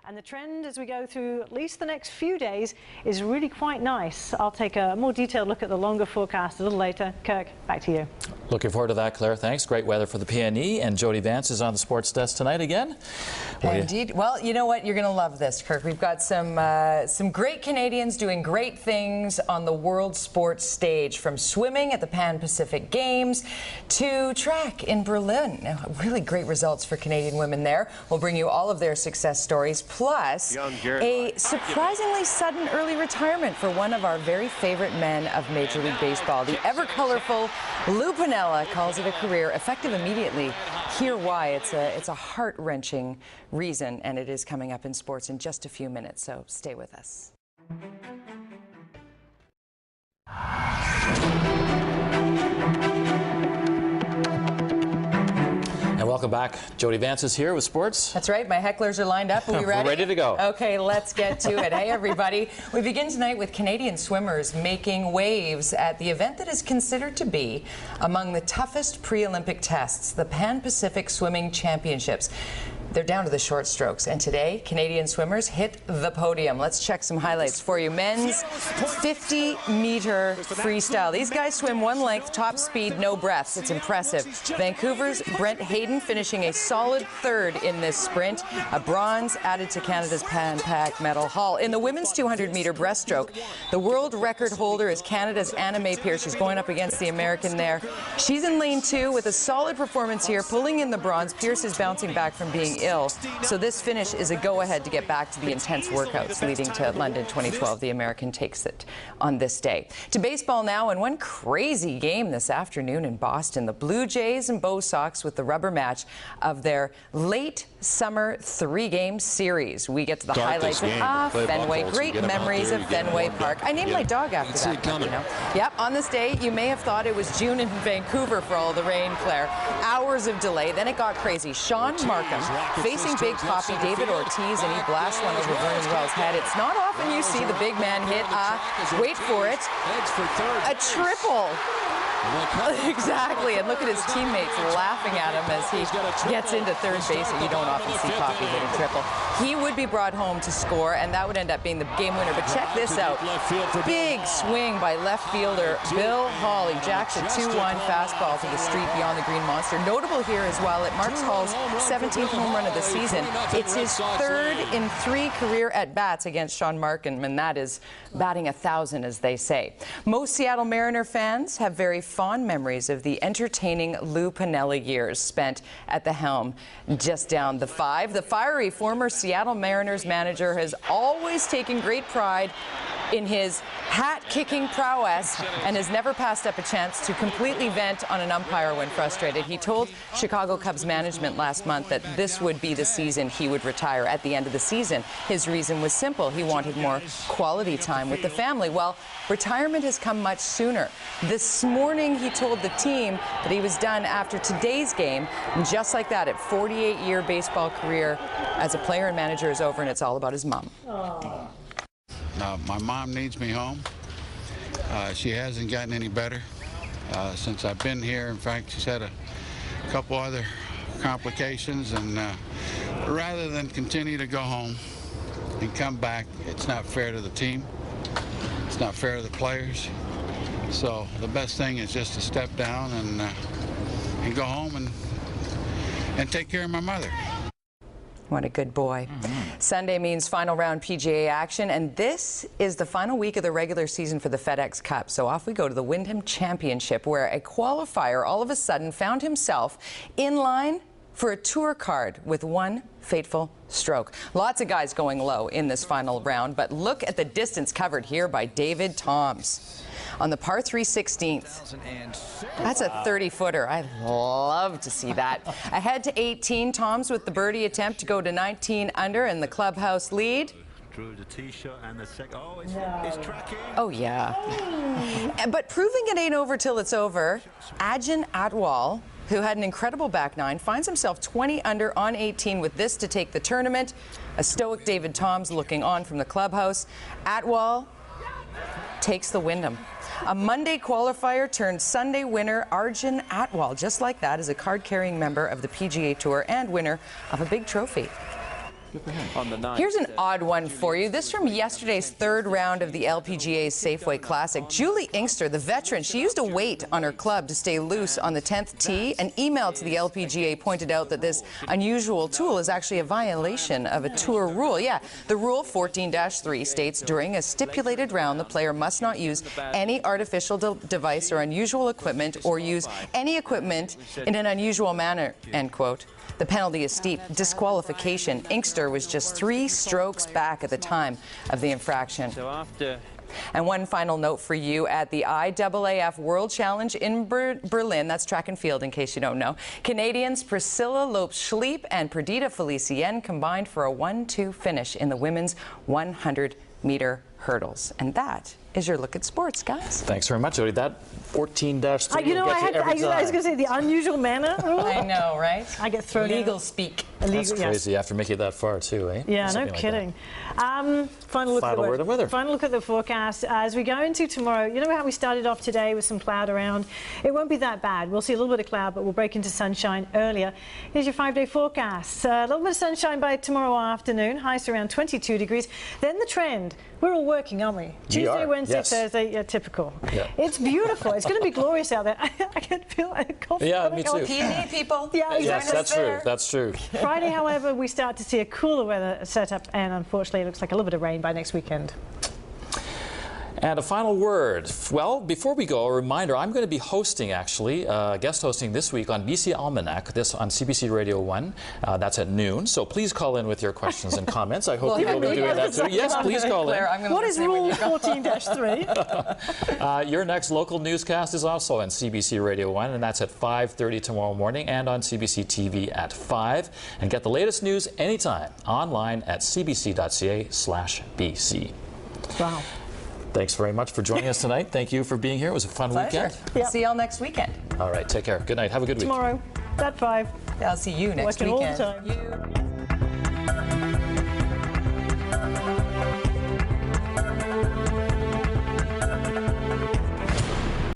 And the trend as we go through at least the next few days is really quite nice. I'll take a more detailed look at the longer forecast a little later. Kirk, back to you. Looking forward to that, Claire. Thanks. Great weather for the PNE. And Jody Vance is on the sports desk tonight again. Indeed. Well, you know what? You're going to love this, Kirk. We've got some great Canadians doing great things on the world sports stage, from swimming at the Pan Pacific Games to track in Berlin. Really great results for Canadian women there. We'll bring you all of their success stories, plus a surprisingly sudden early retirement for one of our very favorite men of Major League Baseball. The ever-colorful Lou Pinella calls it a career effective immediately. Hear why. It's a heart-wrenching reason, and it is coming up in sports in just a few minutes, so stay with us. And welcome back. Jody Vance is here with sports. That's right. My hecklers are lined up. Are we ready? We're ready to go. Okay, let's get to it. Hey, everybody. We begin tonight with Canadian swimmers making waves at the event that is considered to be among the toughest pre-Olympic tests, the Pan Pacific Swimming Championships. They're down to the short strokes, and today Canadian swimmers hit the podium. Let's check some highlights for you. Men's 50-meter freestyle. These guys swim one length, top speed, no breaths. It's impressive. Vancouver's Brent Hayden finishing a solid third in this sprint. A bronze added to Canada's Pan Pac medal haul. In the women's 200-meter breaststroke, the world record holder is Canada's Anna Mae Pierce. She's going up against the American there. She's in lane 2 with a solid performance here, pulling in the bronze. Pierce is bouncing back from being ill, so this finish is a go-ahead to get back to the intense workouts leading to London 2012. The American takes it on this day. To baseball now, and one crazy game this afternoon in Boston. The Blue Jays and Bo Sox with the rubber match of their late summer 3-game series. We get to the highlights of Fenway. Great memories of Fenway Park. I named my dog after that. You know? Yep, on this day, you may have thought it was June in Vancouver for all the rain, Claire. Hours of delay, then it got crazy. Sean Markham facing Big Papi David Ortiz, and he blasts one over Vernon Wells' head. It's not often you see the big man hit wait for it, a triple. Exactly, and look at his teammates laughing at him as he gets into third base. You don't often see Papi hit a triple. He would be brought home to score, and that would end up being the game winner. But check this out. Big swing by left fielder Bill Hall. He jacks a 2-1 fastball to the street beyond the Green Monster. Notable here as well, it marks Hall's 17th home run of the season. It's his third in 3 career at-bats against Sean Markham, and that is batting 1,000, as they say. Most Seattle Mariner fans have very fond memories of the entertaining Lou Pinella years spent at the helm just down the 5. The fiery former Seattle Mariners manager has always taken great pride in his hat-kicking prowess and has never passed up a chance to completely vent on an umpire when frustrated. He told Chicago Cubs management last month that this would be the season he would retire. At the end of the season, his reason was simple. He wanted more quality time with the family. Well, retirement has come much sooner. This morning, he told the team that he was done after today's game. And just like that, at 48-year baseball career as a player and manager is over, and it's all about his mom. My mom needs me home. She hasn't gotten any better since I've been here. In fact, she's had a couple other complications, and rather than continue to go home and come back, it's not fair to the team. It's not fair to the players. So the best thing is just to step down and go home and take care of my mother. What a good boy. Sunday means final round PGA action, and this is the final week of the regular season for the FedEx Cup. So off we go to the Wyndham Championship, where a qualifier all of a sudden found himself in line for a tour card with one fateful stroke. Lots of guys going low in this final round, but look at the distance covered here by David Toms. On the par 3 16th. That's a 30-footer. I love to see that. Ahead to 18, Toms with the birdie attempt to go to 19 under and the clubhouse lead. Drew the tee shot and the second. Oh, it's tracking. Oh, yeah. But proving it ain't over till it's over, Ajin Atwal, who had an incredible back nine, finds himself 20 under on 18 with this to take the tournament. A stoic David Toms looking on from the clubhouse. Atwal takes the Wyndham. A Monday qualifier turned Sunday winner Arjun Atwal, just like that, is a card-carrying member of the PGA Tour and winner of a big trophy. On the 9th. Here's an odd one for you. This from yesterday's third round of the LPGA's Safeway Classic. Julie Inkster, the veteran, she used a weight on her club to stay loose on the 10th tee. An email to the LPGA pointed out that this unusual tool is actually a violation of a tour rule. Yeah, the rule 14-3 states during a stipulated round, the player must not use any artificial device or unusual equipment or use any equipment in an unusual manner, end quote. The penalty is steep. Disqualification. Inkster was just 3 strokes back at the time of the infraction. So after... And one final note for you at the IAAF World Challenge in Berlin, that's track and field in case you don't know, Canadians Priscilla Lopes-Schleep and Perdita Felicien combined for a 1-2 finish in the women's 100-meter hurdles. And that is your look at sports, guys. Thanks very much, Jody. That 14-3 You know, will get you every time. I was going to say the unusual manner rule. I know, right? I get thrown Legal out. speak. That's Yes. crazy after making it that far, too, eh? Yeah, Something no like kidding. Final look Final at word of weather. Final look at the forecast. As we go into tomorrow, you know how we started off today with some cloud around? It won't be that bad. We'll see a little bit of cloud, but we'll break into sunshine earlier. Here's your 5-day forecast. A little bit of sunshine by tomorrow afternoon, highs around 22 degrees. Then the trend. We're all working, aren't we? Tuesday, Wednesday, yes. Thursday, yeah, typical. Yeah. It's beautiful. It's going to be glorious out there. I can feel it. Yeah, me too. P&E people. Yeah, Yes, that's true. That's true. Friday, however, we start to see a cooler weather setup, and unfortunately, it looks like a little bit of rain by next weekend. And a final word. Well, before we go, a reminder, I'm going to be hosting, actually, guest hosting this week on BC Almanac, this on CBC Radio 1. That's at noon. So please call in with your questions and comments. I hope you'll be doing that too. Yes, please call in. What is Rule 14-3? Your next local newscast is also on CBC Radio 1, and that's at 5:30 tomorrow morning, and on CBC TV at 5. And get the latest news anytime online at cbc.ca/BC. Wow. Thanks very much for joining us tonight. Thank you for being here. It was a fun weekend. Yep. See y'all next weekend. All right, take care. Good night. Have a good week. Tomorrow at 5. I'll see you next Working all the weekend. time. You.